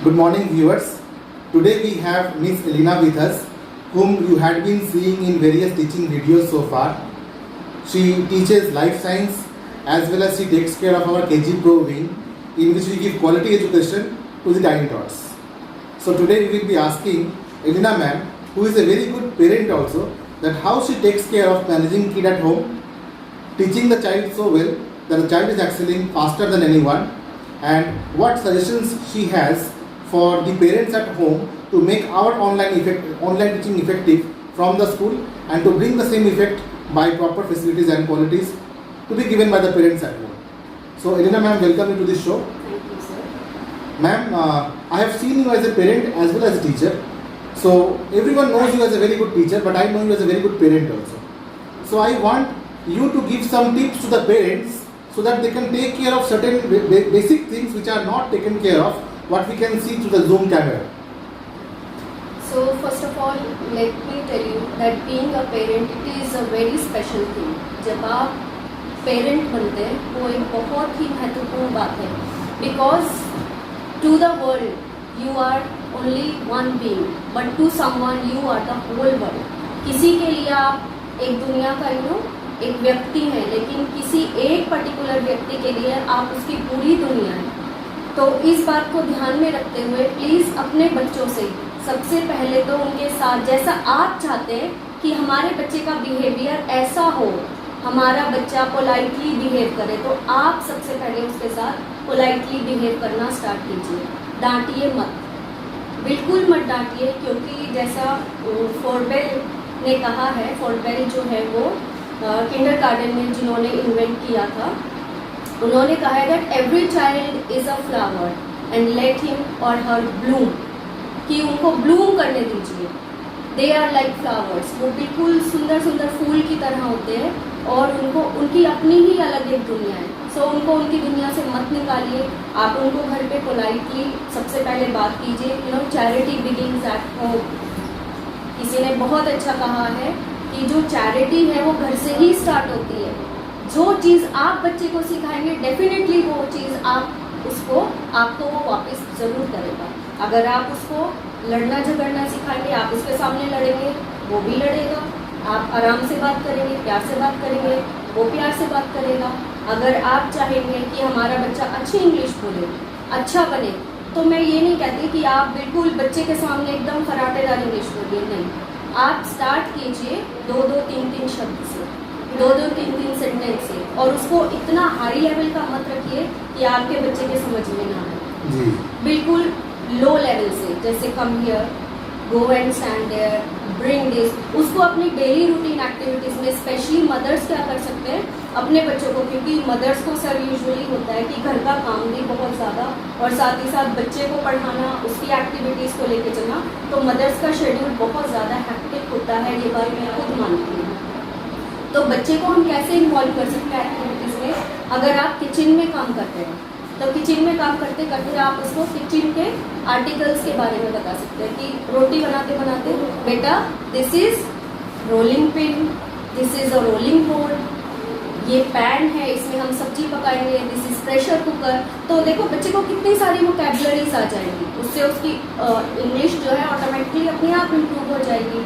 Good morning, viewers. Today we have Miss Elena with us, whom you had been seeing in various teaching videos so far. She teaches life science as well as she takes care of our KG Pro wing, in which we give quality education to the tiny tots. So today we will be asking Elena ma'am, who is a very good parent also, that how she takes care of managing kid at home, teaching the child so well that the child is excelling faster than anyone, and what suggestions she has for the parents at home to make our online teaching effective from the school and to bring the same effect by proper facilities and qualities to be given by the parents at home. So Elena ma'am, welcome you to this show. Thank you, sir. Ma'am, I have seen you as a parent as well as a teacher. So everyone knows you as a very good teacher, but I know you as a very good parent also. So I want you to give some tips to the parents so that they can take care of certain basic things which are not taken care of, what we can see through the Zoom camera. So first of all, let me tell you that being a parent, it is a very special thing. जब आप parent बनते हैं, वो एक बहुत ही महत्वपूर्ण बात है. Because to the world you are only one being, but to someone you are the whole world. किसी के लिए आप एक दुनिया का एक व्यक्ति है, लेकिन किसी एक पर्टिकुलर व्यक्ति के लिए आप उसकी पूरी दुनिया है. तो इस बात को ध्यान में रखते हुए प्लीज़ अपने बच्चों से सबसे पहले तो उनके साथ जैसा आप चाहते हैं कि हमारे बच्चे का बिहेवियर ऐसा हो, हमारा बच्चा पोलाइटली बिहेव करे, तो आप सबसे पहले उसके साथ पोलाइटली बिहेव करना स्टार्ट कीजिए. डांटिए मत, बिल्कुल मत डांटिए, क्योंकि जैसा फोर्बेल ने कहा है, फोर्बेल जो है वो किंडरगार्टन में जिन्होंने इन्वेंट किया था, उन्होंने कहा है that every child is a flower and let him और हर ब्लूम, कि उनको ब्लूम करने दीजिए. दे आर लाइक फ्लावर्स, वो बिल्कुल सुंदर सुंदर फूल की तरह होते हैं और उनको उनकी अपनी ही अलग एक दुनिया है. सो उनको उनकी दुनिया से मत निकालिए. आप उनको घर पे पोलाइटली सबसे पहले बात कीजिए. Charity begins at home. किसी ने बहुत अच्छा कहा है कि जो चैरिटी है वो घर से ही स्टार्ट होती है. जो चीज़ आप बच्चे को सिखाएंगे, डेफिनेटली वो चीज़ आपको वो वापस ज़रूर करेगा. अगर आप उसको लड़ना झगड़ना सिखाएंगे, आप उसके सामने लड़ेंगे, वो भी लड़ेगा. आप आराम से बात करेंगे, प्यार से बात करेंगे, वो प्यार से बात करेगा. अगर आप चाहेंगे कि हमारा बच्चा अच्छी इंग्लिश बोले, अच्छा बने, तो मैं ये नहीं कहती कि आप बिल्कुल बच्चे के सामने एकदम फराटेदार इंग्लिश बोलिए. नहीं, आप स्टार्ट कीजिए 2-2, 3-3 शब्द से, 2-2, 3-3 सेंटेंस से, और उसको इतना हाई लेवल का मत रखिए कि आपके बच्चे के समझ में ना आए. बिल्कुल लो लेवल से, जैसे come here, go and stand there, bring this. उसको अपनी डेली रूटीन एक्टिविटीज़ में, स्पेशली मदर्स क्या कर सकते हैं अपने बच्चों को, क्योंकि मदर्स को सर यूजुअली होता है कि घर का काम भी बहुत ज़्यादा और साथ ही साथ बच्चे को पढ़ाना, उसकी एक्टिविटीज़ को लेके चलना, तो मदर्स का शेड्यूल बहुत ज़्यादा हैक्टिक होता है. ये बात मैं खुद मानती हूँ. तो बच्चे को हम कैसे इन्वॉल्व कर सकते हैं एक्टिविटीज़ में? अगर आप किचन में काम करते हैं, तो किचन में काम करते करते आप उसको किचन के आर्टिकल्स के बारे में बता सकते हैं कि रोटी बनाते बनाते, बेटा this is rolling pin, this is a rolling board, ये पैन है, इसमें हम सब्जी पकाएंगे, दिस इज प्रेशर कुकर. तो देखो बच्चे को कितनी सारी वोकैबुलरीज आ जाएगी, उससे उसकी इंग्लिश जो है ऑटोमेटिकली अपने आप इम्प्रूव हो जाएगी.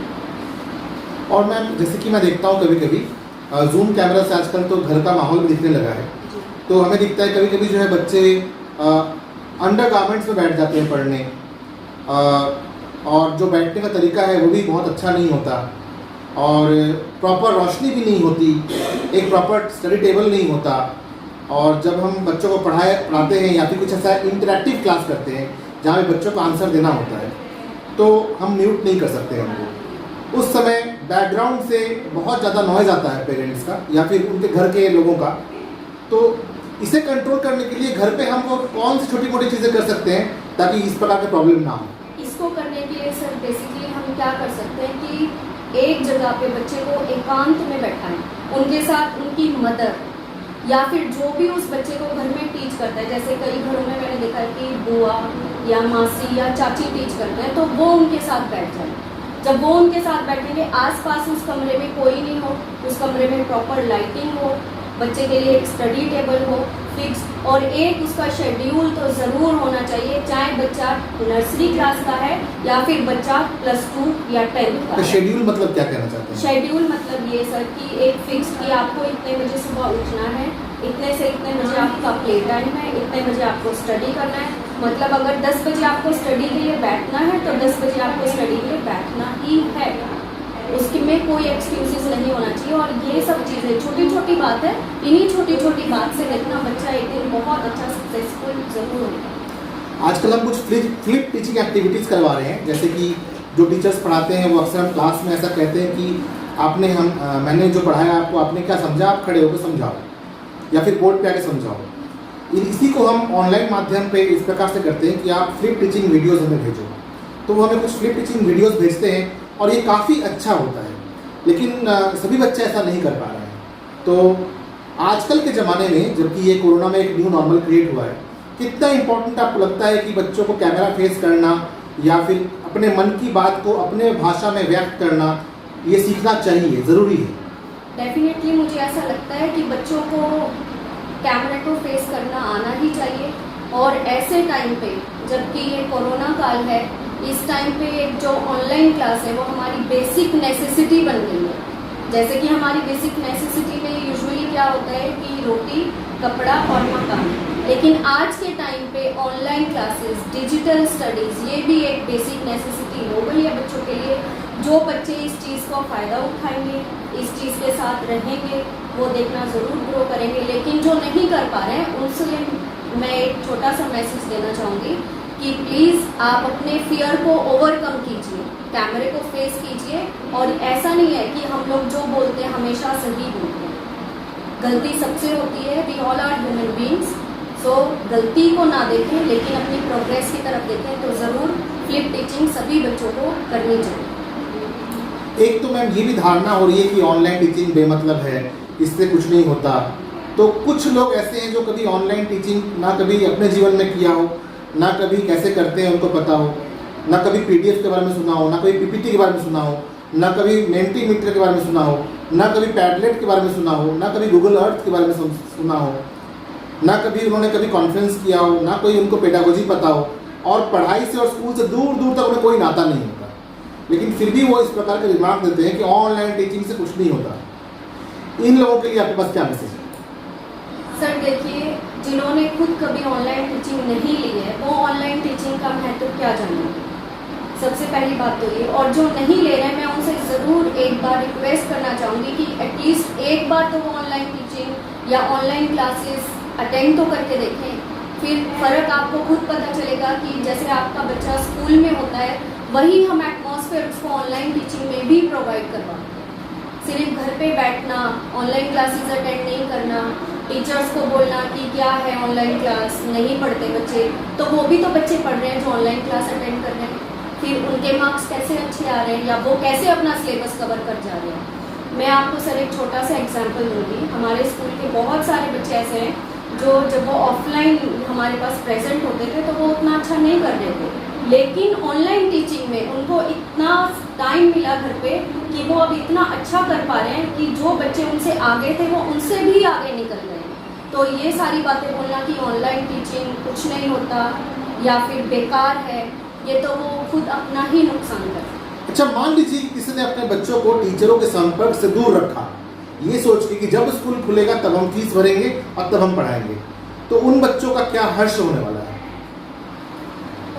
और मैम, जैसे कि मैं देखता हूँ कभी कभी जूम कैमरा से आजकल तो घर का माहौल भी दिखने लगा है, तो हमें दिखता है कभी कभी जो है बच्चे अंडर गारमेंट्स में बैठ जाते हैं पढ़ने, और जो बैठने का तरीका है वो भी बहुत अच्छा नहीं होता, और प्रॉपर रोशनी भी नहीं होती, एक प्रॉपर स्टडी टेबल नहीं होता. और जब हम बच्चों को पढ़ाते हैं या फिर कुछ ऐसा इंटरेक्टिव क्लास करते हैं जहाँ पे बच्चों को आंसर देना होता है, तो हम म्यूट नहीं कर सकते हैं उनको. उस समय बैकग्राउंड से बहुत ज़्यादा नॉइज़ आता है पेरेंट्स का या फिर उनके घर के लोगों का. तो इसे कंट्रोल करने के लिए घर पे हम वो कौन सी छोटी मोटी चीज़ें कर सकते हैं ताकि इस प्रकार की प्रॉब्लम ना हो? इसको करने के लिए सर बेसिकली हम क्या कर सकते हैं कि एक जगह पे बच्चे को एकांत में बैठाएं, उनके साथ उनकी मदर या फिर जो भी उस बच्चे को घर में टीच करता है. जैसे कई घरों में मैंने देखा है कि बुआ या मासी या चाची टीच करते हैं, तो वो उनके साथ बैठ जाए. जब वो उनके साथ बैठेंगे, आसपास उस कमरे में कोई नहीं हो, उस कमरे में प्रॉपर लाइटिंग हो, बच्चे के लिए एक स्टडी टेबल हो, फिक्स, और एक उसका शेड्यूल तो ज़रूर होना चाहिए, चाहे बच्चा नर्सरी क्लास का है या फिर बच्चा +2 या 10th का तो है। शेड्यूल मतलब क्या कहना चाहते हैं? शेड्यूल मतलब ये सर कि एक फिक्स कि आपको इतने बजे सुबह उठना है, इतने से इतने बजे आपका प्ले टाइम है, इतने बजे आपको स्टडी करना है। मतलब अगर 10 बजे आपको स्टडी के लिए बैठना है तो 10 बजे आपको स्टडी के लिए बैठना ही है, उसके में कोई एक्सक्यूजेस नहीं होना चाहिए। और ये सब चीज़ें छोटी छोटी बात है, इन्हीं छोटी छोटी बात से देखना बच्चा एक दिन बहुत अच्छा सक्सेसफुल जरूर होगा। आजकल हम कुछ फ्लिप टीचिंग एक्टिविटीज़ करवा रहे हैं, जैसे कि जो टीचर्स पढ़ाते हैं वो अक्सर हम क्लास में ऐसा कहते हैं कि मैंने जो पढ़ाया आपको आपने क्या समझा, आप खड़े होकर समझाओ या फिर बोर्ड पे आके समझाओ। इसी को हम ऑनलाइन माध्यम पे इस प्रकार से करते हैं कि आप फ्लिप टीचिंग वीडियोज़ हमें भेजो, तो वो हमें कुछ फ्लिप टीचिंग वीडियोज़ भेजते हैं और ये काफ़ी अच्छा होता है, लेकिन सभी बच्चे ऐसा नहीं कर पा रहे हैं। तो आजकल के ज़माने में, जबकि ये कोरोना में एक न्यू नॉर्मल क्रिएट हुआ है, कितना इम्पोर्टेंट आपको लगता है कि बच्चों को कैमरा फेस करना या फिर अपने मन की बात को अपने भाषा में व्यक्त करना, ये सीखना चाहिए, ज़रूरी है? डेफिनेटली मुझे ऐसा लगता है कि बच्चों को कैमरे को फेस करना आना ही चाहिए। और ऐसे टाइम पे, जबकि ये कोरोना काल है, इस टाइम पे जो ऑनलाइन क्लास है वो हमारी बेसिक नेसेसिटी बन गई है। जैसे कि हमारी बेसिक नेसेसिटी में यूजुअली क्या होता है कि रोटी, कपड़ा और मकान, लेकिन आज के टाइम पे ऑनलाइन क्लासेस, डिजिटल स्टडीज़, ये भी एक बेसिक नेसेसिटी हो गई है बच्चों के लिए। जो बच्चे इस चीज़ को फ़ायदा उठाएंगे, इस चीज़ के साथ रहेंगे, वो देखना ज़रूर ग्रो करेंगे। लेकिन जो नहीं कर पा रहे हैं उनसे मैं एक छोटा सा मैसेज देना चाहूँगी कि प्लीज़ आप अपने फियर को ओवरकम कीजिए, कैमरे को फेस कीजिए। और ऐसा नहीं है कि हम लोग जो बोलते हैं हमेशा सही बोलते हैं, गलती सबसे होती है, we all are human beings. So गलती को ना देखें लेकिन अपनी प्रोग्रेस की तरफ देखें, तो ज़रूर फ्लिप टीचिंग सभी बच्चों को करनी चाहिए। एक तो मैम ये भी धारणा हो रही है कि ऑनलाइन टीचिंग बेमतलब है, इससे कुछ नहीं होता। तो कुछ लोग ऐसे हैं जो कभी ऑनलाइन टीचिंग ना कभी अपने जीवन में किया हो, ना कभी कैसे करते हैं उनको पता हो, ना कभी PDF के बारे में सुना हो, ना कभी PPT के बारे में सुना हो, ना कभी मेंटीमीटर के बारे में सुना हो, ना कभी पैडलेट के बारे में सुना हो, ना कभी गूगल अर्थ के बारे में सुना हो, ना कभी उन्होंने कभी कॉन्फ्रेंस किया हो, ना कोई उनको पेडागोजी पता हो, और पढ़ाई से और स्कूल से दूर दूर तक उन्हें कोई नाता नहीं होता, लेकिन फिर भी वो इस प्रकार के रिमार्क देते हैं कि ऑनलाइन टीचिंग से कुछ नहीं होता। इन लोगों के लिए आपके पास क्या मैसेज है? सर देखिए, जिन्होंने खुद कभी ऑनलाइन टीचिंग नहीं ली है वो ऑनलाइन टीचिंग का महत्व क्या जानेंगे, सबसे पहली बात तो ये। और जो नहीं ले रहे हैं, मैं उनसे ज़रूर एक बार रिक्वेस्ट करना चाहूँगी कि एटलीस्ट एक बार तो वो ऑनलाइन टीचिंग या ऑनलाइन क्लासेस अटेंड तो करके देखें, फिर फ़र्क आपको खुद पता चलेगा कि जैसे आपका बच्चा स्कूल में होता है वही हम एटमॉस्फेयर उसको ऑनलाइन टीचिंग में भी प्रोवाइड करवाएं। सिर्फ घर पे बैठना, ऑनलाइन क्लासेस अटेंड नहीं करना, टीचर्स को बोलना कि क्या है ऑनलाइन क्लास, नहीं पढ़ते बच्चे, तो वो भी तो बच्चे पढ़ रहे हैं जो ऑनलाइन क्लास अटेंड कर रहे हैं, फिर उनके मार्क्स कैसे अच्छे आ रहे हैं या वो कैसे अपना सिलेबस कवर कर जा रहे हैं। मैं आपको सर एक छोटा सा एग्जांपल दूंगी। हमारे स्कूल के बहुत सारे बच्चे ऐसे हैं जो जब वो ऑफलाइन हमारे पास प्रेजेंट होते थे तो वो उतना अच्छा नहीं कर रहे थे, लेकिन ऑनलाइन टीचिंग में उनको इतना टाइम मिला घर पे कि वो अब इतना अच्छा कर पा रहे हैं कि जो बच्चे उनसे आगे थे वो उनसे भी आगे निकल रहे हैं। तो ये सारी बातें बोलना कि ऑनलाइन टीचिंग कुछ नहीं होता या फिर बेकार है, ये तो वो खुद अपना ही नुकसान कर। अच्छा, मान लीजिए कि किसी ने अपने बच्चों को टीचरों के संपर्क से दूर रखा, ये सोच के कि जब स्कूल खुलेगा तब हम फीस भरेंगे और तब हम पढ़ाएंगे, तो उन बच्चों का क्या हर्ष होने वाला है?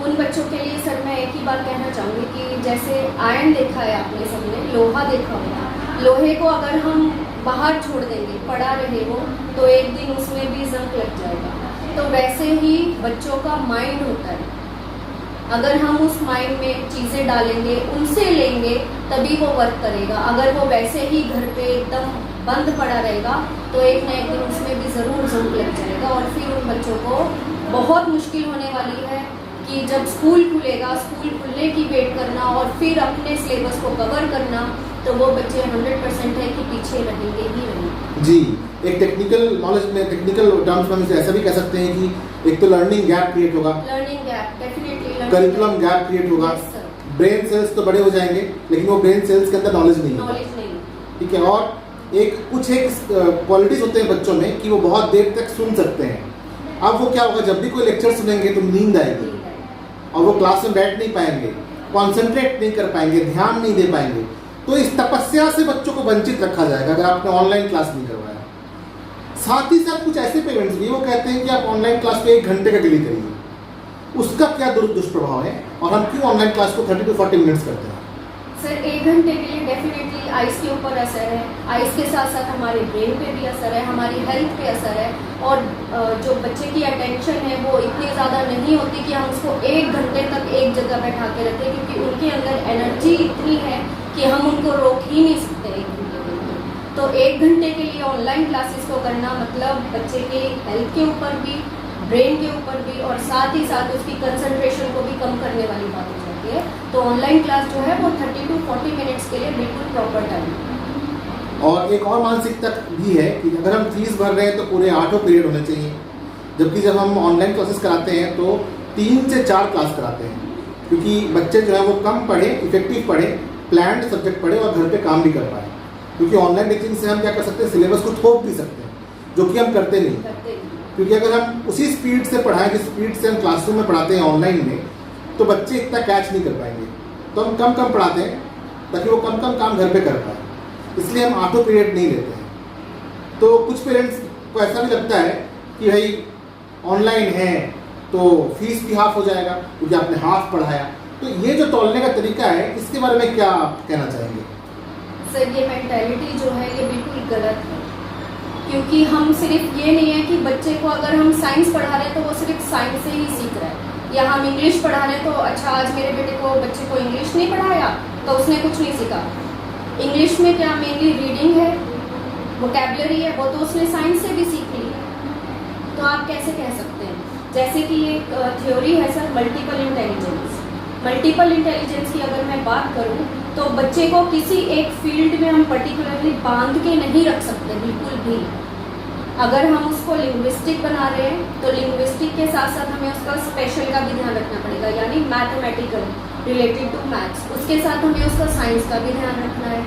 उन बच्चों के लिए सर मैं एक ही बात कहना चाहूँगी कि जैसे आयरन देखा है आपने सबने, लोहा देखा होगा, लोहे को अगर हम बाहर छोड़ देंगे, पड़ा रहे वो, तो एक दिन उसमें भी जंग लग जाएगा। तो वैसे ही बच्चों का माइंड होता है, अगर हम उस माइंड में चीज़ें डालेंगे, उनसे लेंगे, तभी वो वर्क करेगा। अगर वो वैसे ही घर पे एकदम बंद पड़ा रहेगा तो एक न एक दिन उसमें भी ज़रूर जंग लग जाएगा। और फिर उन बच्चों को बहुत मुश्किल होने वाली है कि जब स्कूल खुलेगा, स्कूल खुलने की वेट करना और फिर अपने सिलेबस को कवर करना, तो वो बच्चे 100% है कि पीछे रहेंगे ही रहेंगे। जी, एक टेक्निकल नॉलेज में, टेक्निकल टर्म्स में ऐसा भी कह सकते हैं कि एक तो लर्निंग गैप क्रिएट होगा, learning gap definitely, curriculum gap create होगा, ब्रेन सेल्स तो बड़े हो जाएंगे लेकिन वो ब्रेन सेल्स के अंदर नॉलेज नहीं होगा, नॉलेज नहीं। ठीक है। और एक क्वालिटीज होते हैं बच्चों में कि वो बहुत देर तक सुन सकते हैं। अब वो क्या होगा, जब भी कोई लेक्चर सुनेंगे तो नींद आएगी और वो क्लास में बैठ नहीं पाएंगे, कॉन्सेंट्रेट नहीं कर पाएंगे, ध्यान नहीं दे पाएंगे। तो इस तपस्या से बच्चों को वंचित रखा जाएगा अगर आपने ऑनलाइन क्लास नहीं करवाया। साथ ही साथ कुछ ऐसे पेरेंट्स भी वो कहते हैं कि आप ऑनलाइन क्लास पे 1 घंटे का के लिए करिए, उसका क्या दुष्प्रभाव है और हम क्यों ऑनलाइन क्लास को 30 to 40 मिनट्स करते हैं? सर 1 घंटे के लिए डेफिनेटली आइज़ के ऊपर असर है, आइज़ के साथ साथ हमारे ब्रेन पे भी असर है, हमारी हेल्थ पे असर है। और जो बच्चे की अटेंशन है वो इतनी ज़्यादा नहीं होती कि हम उसको 1 घंटे तक एक जगह बैठा के रखें, क्योंकि उनके अंदर एनर्जी इतनी है कि हम उनको रोक ही नहीं सकते 1 घंटे के लिए। तो 1 घंटे के लिए ऑनलाइन क्लासेस को करना मतलब बच्चे के हेल्थ के ऊपर भी, ब्रेन के ऊपर भी और साथ ही साथ उसकी कंसंट्रेशन को भी कम करने वाली बात हो जाती है। तो ऑनलाइन क्लास जो है वो 30 to 40 मिनट्स के लिए बिल्कुल प्रॉपर टाइम है। और एक और मानसिकता भी है कि अगर हम फीस भर रहे हैं तो पूरे 8 पीरियड होने चाहिए, जबकि जब हम ऑनलाइन क्लासेस कराते हैं तो 3 से 4 क्लास कराते हैं, क्योंकि बच्चे जो है वो कम पढ़े, इफेक्टिव पढ़े, प्लान्ड सब्जेक्ट पढ़े और घर पे काम भी कर पाए। क्योंकि ऑनलाइन टीचिंग से हम क्या कर सकते हैं, सिलेबस को थोप भी सकते हैं, जो कि हम करते नहीं। क्योंकि अगर हम उसी स्पीड से पढ़ाएं जिस स्पीड से हम क्लासरूम में पढ़ाते हैं ऑनलाइन में, तो बच्चे इतना कैच नहीं कर पाएंगे। तो हम कम पढ़ाते हैं ताकि वो कम काम घर पे कर पाए, इसलिए हम 8 पीरियड नहीं लेते हैं। तो कुछ पेरेंट्स को ऐसा भी लगता है कि भाई ऑनलाइन है तो फीस भी हाफ हो जाएगा क्योंकि आपने हाफ पढ़ाया। तो ये जो तोलने का तरीका है, इसके बारे में क्या आप कहना चाहेंगे? सर ये मेंटालिटी जो है ये बिल्कुल गलत है, क्योंकि हम सिर्फ ये नहीं है कि बच्चे को अगर हम साइंस पढ़ा रहे हैं तो वो सिर्फ साइंस से ही सीख रहा है, या हम इंग्लिश पढ़ा रहे हैं तो अच्छा आज मेरे बच्चे को इंग्लिश नहीं पढ़ाया तो उसने कुछ नहीं सीखा। इंग्लिश में क्या मेनली रीडिंग है, वोकैबुलरी है, वो तो उसने साइंस से भी सीख ली। तो आप कैसे कह सकते हैं, जैसे कि एक थ्योरी है sir multiple intelligence. Multiple intelligence की अगर मैं बात करूं तो बच्चे को किसी एक फील्ड में हम पर्टिकुलरली बांध के नहीं रख सकते बिल्कुल भी। अगर हम उसको लिंग्विस्टिक बना रहे हैं तो लिंग्विस्टिक के साथ साथ हमें उसका स्पेशल का भी ध्यान रखना पड़ेगा, यानी मैथमेटिकल रिलेटेड टू मैथ्स, उसके साथ हमें उसका साइंस का भी ध्यान रखना है।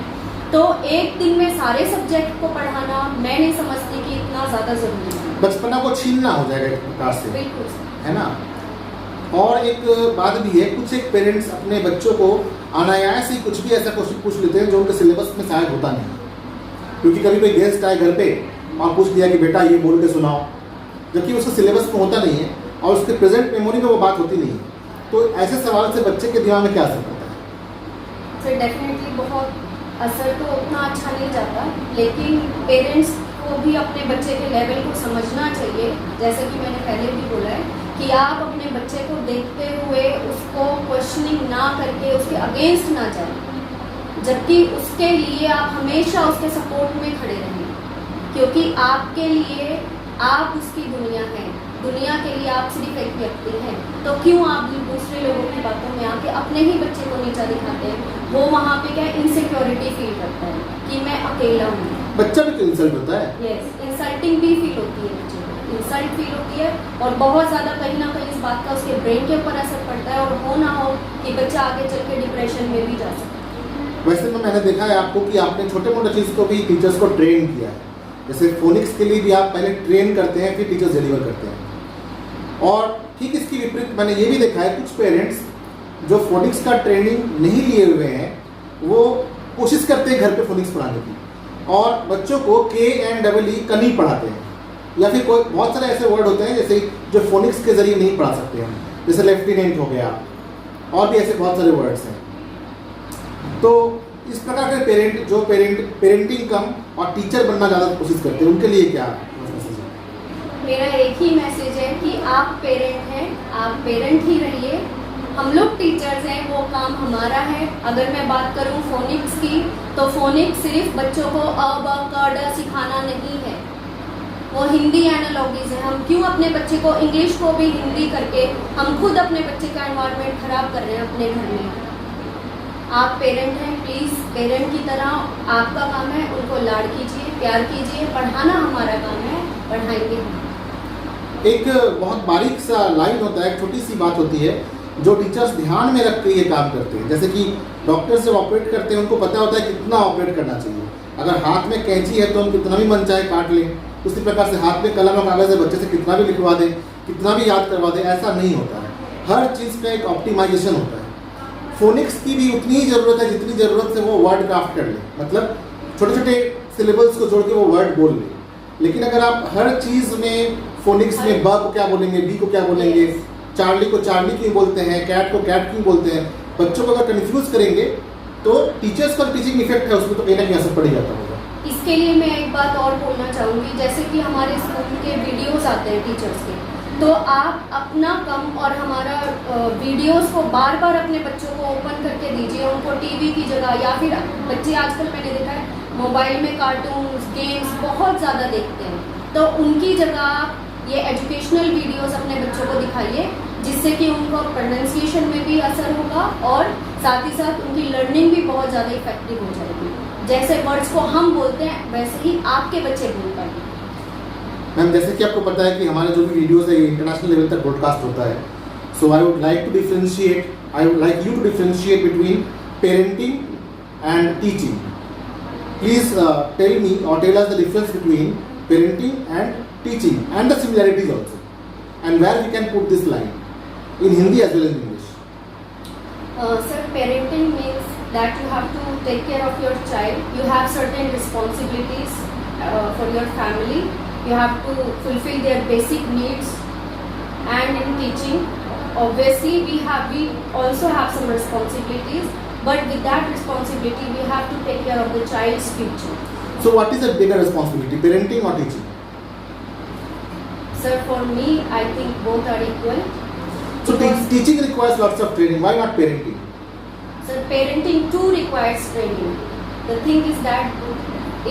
तो एक दिन में सारे सब्जेक्ट को पढ़ाना मैं नहीं समझती कि इतना ज़्यादा ज़रूरी है। बचपना को छीनना हो जाएगा एक प्रकार से, बिल्कुल है ना। और एक बात भी है, कुछ एक पेरेंट्स अपने बच्चों को अनायास ही कुछ भी ऐसा क्वेश्चन पूछ लेते हैं जो उनके सिलेबस में शायद होता नहीं। क्योंकि कभी कोई गेस्ट आए घर पे और पूछ दिया कि बेटा ये बोल के सुनाओ, जबकि उसके सिलेबस में होता नहीं है और उसके प्रेजेंट मेमोरी में वो बात होती नहीं है। तो ऐसे सवाल से बच्चे के दिमाग में क्या असर पड़ता है? फिर डेफिनेटली बहुत असर तो उतना अच्छा नहीं जाता, लेकिन पेरेंट्स को भी अपने बच्चे के लेवल को समझना चाहिए। जैसे कि मैंने पहले भी बोला है कि आप अपने बच्चे को देखते हुए उसको क्वेश्चनिंग ना करके उसके अगेंस्ट ना जाएं, जबकि उसके लिए आप हमेशा उसके सपोर्ट में खड़े रहें, क्योंकि आपके लिए आप उसकी दुनिया हैं, दुनिया के लिए आप सिर्फ एक व्यक्ति हैं। तो क्यों आप दूसरे लोगों की बातों में आके अपने ही बच्चे को नीचा दिखाते हैं? वो वहाँ पे क्या इनसिक्योरिटी फील करता है कि मैं अकेला हूँ। बच्चा भी तो इंसल्ट होता है। यस, इंसल्टिंग भी फील होती है बच्चे को, इंसल्ट फील होती है और बहुत ज़्यादा कहीं ना कहीं इस बात का उसके ब्रेन के ऊपर असर पड़ता है, और हो ना हो कि बच्चा आगे चल के डिप्रेशन में भी जा सकता है। वैसे तो मैंने देखा है आपको कि आपने छोटे मोटे चीज़ को भी टीचर्स को ट्रेन किया है। जैसे फोनिक्स के लिए भी आप पहले ट्रेन करते हैं फिर टीचर्स डिलीवर करते हैं। और ठीक इसकी विपरीत मैंने ये भी देखा है कुछ पेरेंट्स जो फोनिक्स का ट्रेनिंग नहीं लिए हुए हैं वो कोशिश करते हैं घर पे फोनिक्स पढ़ाने की, और बच्चों को KNEE कनी पढ़ाते हैं, या फिर कोई बहुत सारे ऐसे वर्ड होते हैं जैसे जो फोनिक्स के जरिए नहीं पढ़ा सकते हम, जैसे लेफ्टिनेंट हो गया, और भी ऐसे बहुत सारे वर्ड्स हैं। तो इस प्रकार के पेरेंटिंग कम और टीचर बनना ज़्यादा कोशिश करते हैं, उनके लिए क्या मैसेज है? मेरा एक ही मैसेज है कि आप पेरेंट हैं, आप पेरेंट ही रहिए। हम लोग टीचर्स हैं, वो काम हमारा है। अगर मैं बात करूं फोनिक्स की, तो फोनिक्स सिर्फ बच्चों को अ ब क ड सिखाना नहीं है, वो हिंदी एनालॉजीज है। हम क्यों अपने बच्चे को इंग्लिश को भी हिंदी करके हम खुद अपने बच्चे का एनवायरनमेंट खराब कर रहे हैं अपने घर में। आप पेरेंट हैं, प्लीज़ पेरेंट की तरह आपका काम है उनको लाड कीजिए, प्यार कीजिए। पढ़ाना हमारा काम है, पढ़ाएंगे हम। एक बहुत बारीक सा लाइन होता है, एक छोटी सी बात होती है जो टीचर्स ध्यान में रख के ये काम करते हैं। जैसे कि डॉक्टर जब ऑपरेट करते हैं उनको पता होता है कितना ऑपरेट करना चाहिए, अगर हाथ में कैंची है तो हम कितना भी मन चाहे काट लें, उसी प्रकार से हाथ में कलम और कागज़ है, बच्चे से कितना भी लिखवा दें, कितना भी याद करवा दें, ऐसा नहीं होता है। हर चीज़ का एक ऑप्टिमाइजेशन होता है। फोनिक्स की भी उतनी ही ज़रूरत है जितनी ज़रूरत से वो वर्ड क्राफ्ट कर ले, मतलब छोटे छोटे सिलेबल्स को जोड़ के वो वर्ड बोल ले। लेकिन अगर आप हर चीज़ में फोनिक्स में ब को क्या बोलेंगे, बी को क्या बोलेंगे, चार्ली को चार्ली क्यों बोलते हैं, कैट को कैट क्यों बोलते हैं, बच्चों को अगर कन्फ्यूज़ करेंगे तो टीचर्स का टीचिंग इफेक्ट है उसमें तो कहीं ना कहीं असर पड़ जाता होगा। इसके लिए मैं एक बात और बोलना चाहूँगी, जैसे कि हमारे स्कूल के वीडियोस आते हैं टीचर्स के, तो आप अपना कम और हमारा वीडियोस को बार बार अपने बच्चों को ओपन करके दीजिए, उनको टीवी की जगह, या फिर बच्चे आजकल मैंने देखा है मोबाइल में कार्टून्स गेम्स बहुत ज़्यादा देखते हैं, तो उनकी जगह आप ये एजुकेशनल वीडियोस अपने बच्चों को दिखाइए, जिससे कि उनको प्रोनाउंसिएशन में भी असर होगा और साथ ही साथ उनकी लर्निंग भी बहुत ज़्यादा इफेक्टिव हो जाएगी। जैसे वर्ड्स को हम बोलते हैं वैसे ही आपके बच्चे बोल पाएंगे। मैम, जैसे कि आपको पता है कि हमारे जो भी वीडियोस है इंटरनेशनल लेवल तक ब्रॉडकास्ट होता है, so I would like you to differentiate between parenting and teaching. Please tell me और tell us the difference between parenting and teaching and the similarities also, and where we can put this line in Hindi as well as English. Sir, parenting means that you have to take care of your child. You have certain responsibilities for your family. You have to fulfill their basic needs. And in teaching, obviously we also have some responsibilities, but with that responsibility we have to take care of the child's future. So what is a bigger responsibility, parenting or teaching? Sir, for me, I think both are equal. So teaching requires lots of training. Why not parenting? Sir, parenting too requires training. The thing is that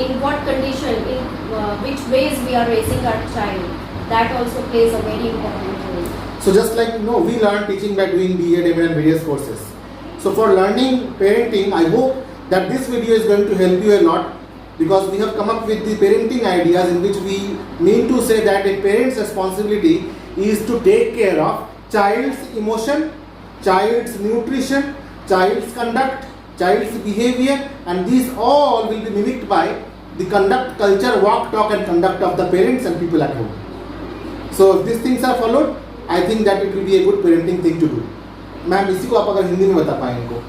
in what condition, in which ways we are raising our child, that also plays a very important role. So just like we learn teaching by doing BA, MA and various courses. So for learning parenting, I hope that this video is going to help you a lot, because we have come up with the parenting ideas in which we mean to say that a parent's responsibility is to take care of child's emotion, child's nutrition, child's conduct, child's behavior, and these all will be mimicked by the conduct, culture, walk, talk and conduct of the parents and people at home. So if these things are followed, I think that it will be a good parenting thing to do. Ma'am, इसी को आप अगर हिंदी में बता पाएं इनको।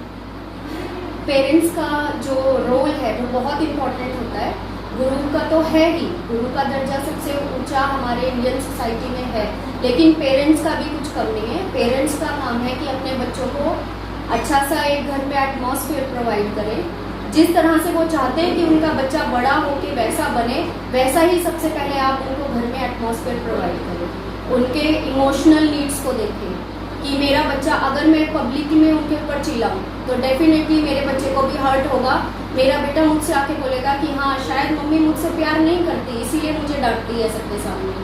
Parents का जो रोल है वो बहुत इम्पोर्टेंट होता है। गुरु का तो है ही, गुरु का दर्जा सबसे ऊंचा हमारे इंडियन सोसाइटी में है, लेकिन पेरेंट्स का भी कुछ कम नहीं है। पेरेंट्स का काम है कि अपने बच्चों को अच्छा सा एक घर में एटमॉस्फेयर प्रोवाइड करें, जिस तरह से वो चाहते हैं कि उनका बच्चा बड़ा हो के वैसा बने, वैसा ही सबसे पहले आप उनको घर में एटमॉस्फेयर प्रोवाइड करें। उनके इमोशनल नीड्स को देखें कि मेरा बच्चा, अगर मैं पब्लिक में उनके ऊपर चिल्लाऊं तो डेफिनेटली मेरे बच्चे को भी हर्ट होगा। मेरा बेटा मुझसे आके बोलेगा कि हाँ, शायद मम्मी मुझसे प्यार नहीं करती, इसीलिए मुझे डांटती है सबके सामने।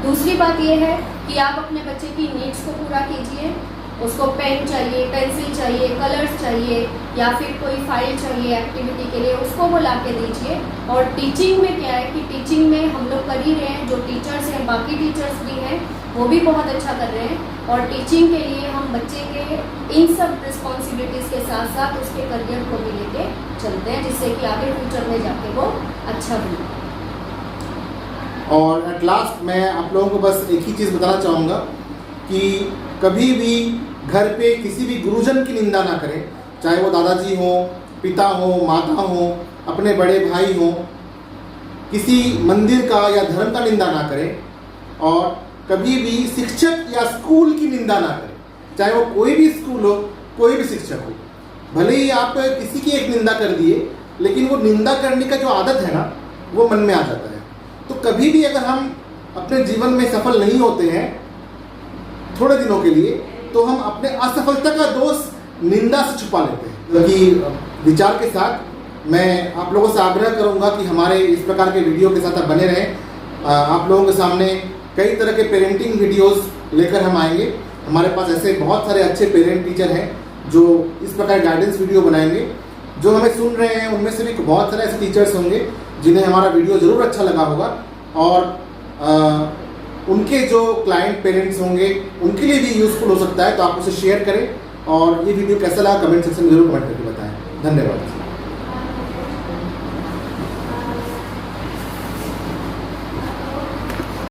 दूसरी बात यह है कि आप अपने बच्चे की नीड्स को पूरा कीजिए। उसको पेन चाहिए, पेंसिल चाहिए, कलर्स चाहिए, या फिर कोई फाइल चाहिए एक्टिविटी के लिए, उसको वो ला के दीजिए। और टीचिंग में क्या है कि टीचिंग में हम लोग कर ही रहे हैं, जो टीचर्स हैं, बाकी टीचर्स भी हैं, वो भी बहुत अच्छा कर रहे हैं। और टीचिंग के लिए हम बच्चे के इन सब रिस्पॉन्सिबिलिटीज़ के साथ साथ उसके करियर को भी लेके चलते हैं, जिससे कि आगे फ्यूचर में जाके वो अच्छा बने। और एट लास्ट मैं आप लोगों को बस एक ही चीज़ बताना चाहूँगा कि कभी भी घर पे किसी भी गुरुजन की निंदा ना करें, चाहे वो दादाजी हो, पिता हो, माता हो, अपने बड़े भाई हो। किसी मंदिर का या धर्म का निंदा ना करें और कभी भी शिक्षक या स्कूल की निंदा ना करें, चाहे वो कोई भी स्कूल हो, कोई भी शिक्षक हो। भले ही आप किसी की एक निंदा कर दिए, लेकिन वो निंदा करने का जो आदत है ना, वो मन में आ जाता है। तो कभी भी अगर हम अपने जीवन में सफल नहीं होते हैं थोड़े दिनों के लिए, तो हम अपने असफलता का दोष निंदा से छुपा लेते हैं। क्योंकि विचार के साथ मैं आप लोगों से आग्रह करूंगा कि हमारे इस प्रकार के वीडियो के साथ आप बने रहें। आप लोगों के सामने कई तरह के पेरेंटिंग वीडियोस लेकर हम आएंगे। हमारे पास ऐसे बहुत सारे अच्छे पेरेंट टीचर हैं जो इस प्रकार गाइडेंस वीडियो बनाएंगे। जो हमें सुन रहे हैं उनमें से भी बहुत सारे ऐसे टीचर्स होंगे जिन्हें हमारा वीडियो ज़रूर अच्छा लगा होगा, और उनके जो क्लाइंट पेरेंट्स होंगे उनके लिए भी यूज़फुल हो सकता है। तो आप उसे शेयर करें और ये वीडियो कैसा लगा कमेंट सेक्शन में जरूर कमेंट करके बताएं। धन्यवाद।